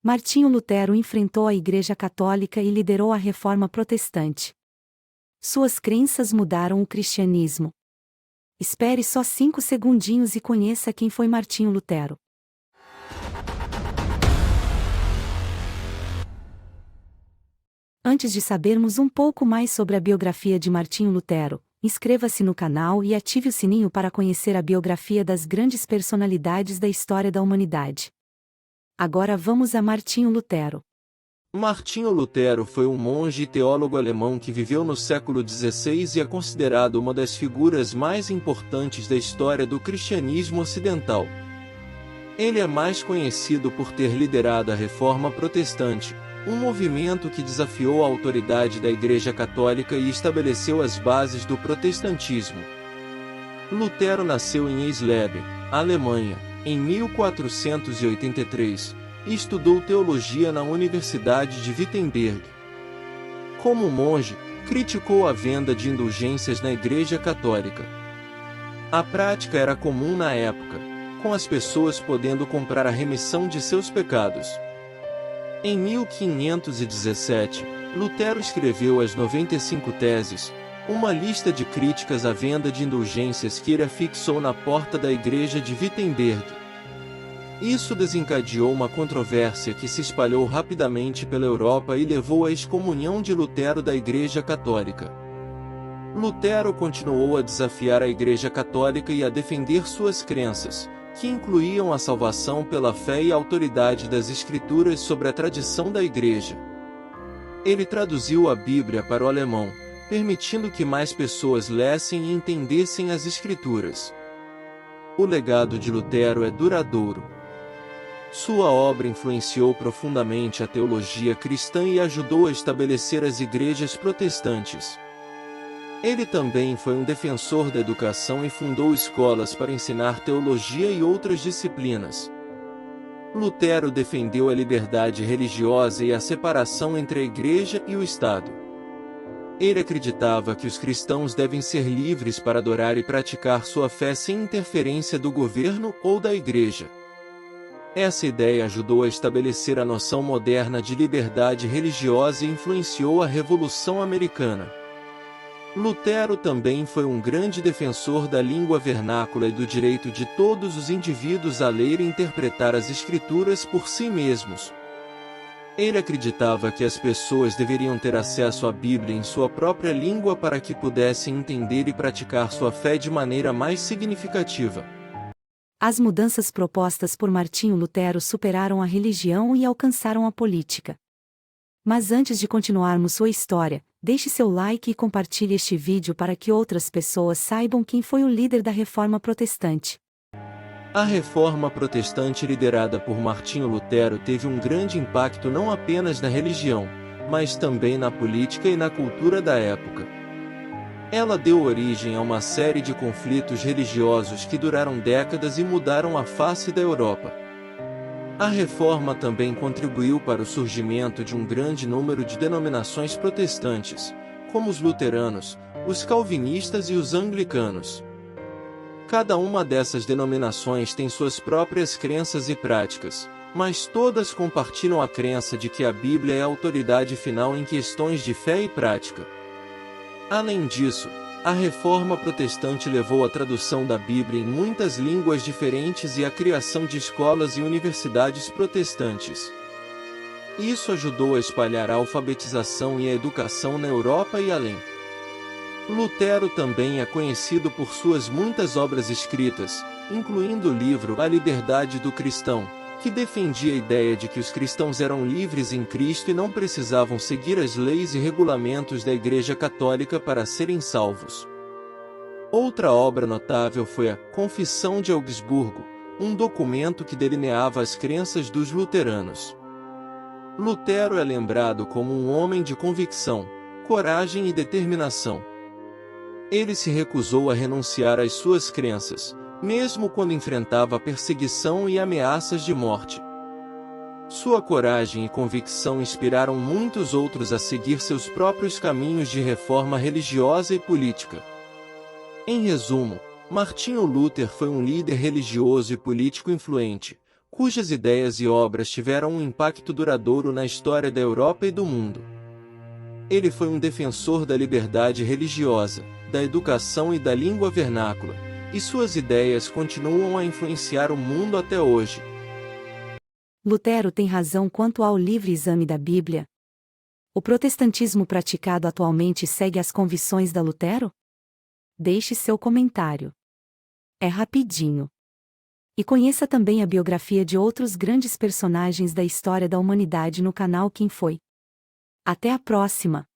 Martinho Lutero enfrentou a Igreja Católica e liderou a Reforma Protestante. Suas crenças mudaram o cristianismo. Espere só 5 segundinhos e conheça quem foi Martinho Lutero. Antes de sabermos um pouco mais sobre a biografia de Martinho Lutero, inscreva-se no canal e ative o sininho para conhecer a biografia das grandes personalidades da história da humanidade. Agora vamos a Martinho Lutero. Martinho Lutero foi um monge e teólogo alemão que viveu no século XVI e é considerado uma das figuras mais importantes da história do cristianismo ocidental. Ele é mais conhecido por ter liderado a Reforma Protestante, um movimento que desafiou a autoridade da Igreja Católica e estabeleceu as bases do protestantismo. Lutero nasceu em Eisleben, Alemanha, em 1483, e estudou teologia na Universidade de Wittenberg. Como monge, criticou a venda de indulgências na Igreja Católica. A prática era comum na época, com as pessoas podendo comprar a remissão de seus pecados. Em 1517, Lutero escreveu as 95 Teses, uma lista de críticas à venda de indulgências que ele afixou na porta da igreja de Wittenberg. Isso desencadeou uma controvérsia que se espalhou rapidamente pela Europa e levou à excomunhão de Lutero da Igreja Católica. Lutero continuou a desafiar a Igreja Católica e a defender suas crenças, que incluíam a salvação pela fé e a autoridade das Escrituras sobre a tradição da Igreja. Ele traduziu a Bíblia para o alemão, permitindo que mais pessoas lessem e entendessem as Escrituras. O legado de Lutero é duradouro. Sua obra influenciou profundamente a teologia cristã e ajudou a estabelecer as igrejas protestantes. Ele também foi um defensor da educação e fundou escolas para ensinar teologia e outras disciplinas. Lutero defendeu a liberdade religiosa e a separação entre a Igreja e o Estado. Ele acreditava que os cristãos devem ser livres para adorar e praticar sua fé sem interferência do governo ou da Igreja. Essa ideia ajudou a estabelecer a noção moderna de liberdade religiosa e influenciou a Revolução Americana. Lutero também foi um grande defensor da língua vernácula e do direito de todos os indivíduos a ler e interpretar as Escrituras por si mesmos. Ele acreditava que as pessoas deveriam ter acesso à Bíblia em sua própria língua para que pudessem entender e praticar sua fé de maneira mais significativa. As mudanças propostas por Martinho Lutero superaram a religião e alcançaram a política. Mas antes de continuarmos sua história, deixe seu like e compartilhe este vídeo para que outras pessoas saibam quem foi o líder da Reforma Protestante. A Reforma Protestante liderada por Martinho Lutero teve um grande impacto não apenas na religião, mas também na política e na cultura da época. Ela deu origem a uma série de conflitos religiosos que duraram décadas e mudaram a face da Europa. A Reforma também contribuiu para o surgimento de um grande número de denominações protestantes, como os luteranos, os calvinistas e os anglicanos. Cada uma dessas denominações tem suas próprias crenças e práticas, mas todas compartilham a crença de que a Bíblia é a autoridade final em questões de fé e prática. Além disso, a Reforma Protestante levou à tradução da Bíblia em muitas línguas diferentes e à criação de escolas e universidades protestantes. Isso ajudou a espalhar a alfabetização e a educação na Europa e além. Lutero também é conhecido por suas muitas obras escritas, incluindo o livro A Liberdade do Cristão, que defendia a ideia de que os cristãos eram livres em Cristo e não precisavam seguir as leis e regulamentos da Igreja Católica para serem salvos. Outra obra notável foi a Confissão de Augsburgo, um documento que delineava as crenças dos luteranos. Lutero é lembrado como um homem de convicção, coragem e determinação. Ele se recusou a renunciar às suas crenças, mesmo quando enfrentava perseguição e ameaças de morte. Sua coragem e convicção inspiraram muitos outros a seguir seus próprios caminhos de reforma religiosa e política. Em resumo, Martinho Lutero foi um líder religioso e político influente, cujas ideias e obras tiveram um impacto duradouro na história da Europa e do mundo. Ele foi um defensor da liberdade religiosa, da educação e da língua vernácula, e suas ideias continuam a influenciar o mundo até hoje. Lutero tem razão quanto ao livre exame da Bíblia? O protestantismo praticado atualmente segue as convicções da Lutero? Deixe seu comentário. É rapidinho. E conheça também a biografia de outros grandes personagens da história da humanidade no canal Quem Foi. Até a próxima!